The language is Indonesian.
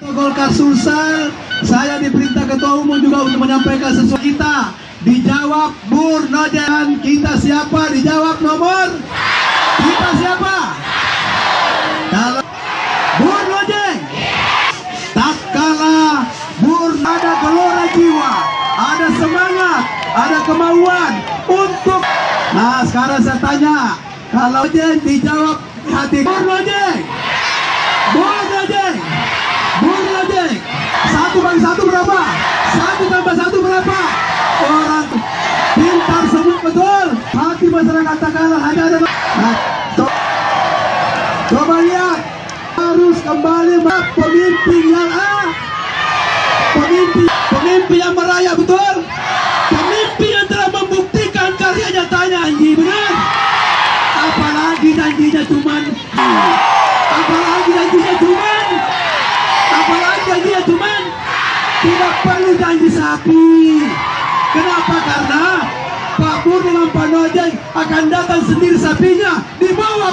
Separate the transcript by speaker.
Speaker 1: Golkar Sulsel, saya diperintah Ketua Umum juga untuk menyampaikan sesuatu. Kita dijawab Bur Nojen. Kita siapa? Dijawab nomor. Kita siapa? Kalau Bur Nojen, tak kalah Bur, ada gelora jiwa, ada semangat, ada kemauan untuk. Nah sekarang saya tanya, kalau Nojen dijawab hati Bur Nojen, Bur Nojen, Bur Nojen, 1+1 berapa? 1+1 berapa? Orang pintar semua betul. Hati masyarakat tak kalah hanya ada. Nah, coba lihat, harus kembali pemimpin yang pemimpin yang meraya betul, pemimpin yang telah membuktikan karya nyatanya. Janji benar, apalagi janjinya cuman, apalagi janjinya cuman, tidak perlu janji sapi. Kenapa? Karena Pak Bur dengan Pak Nojen akan datang sendiri sapinya dibawa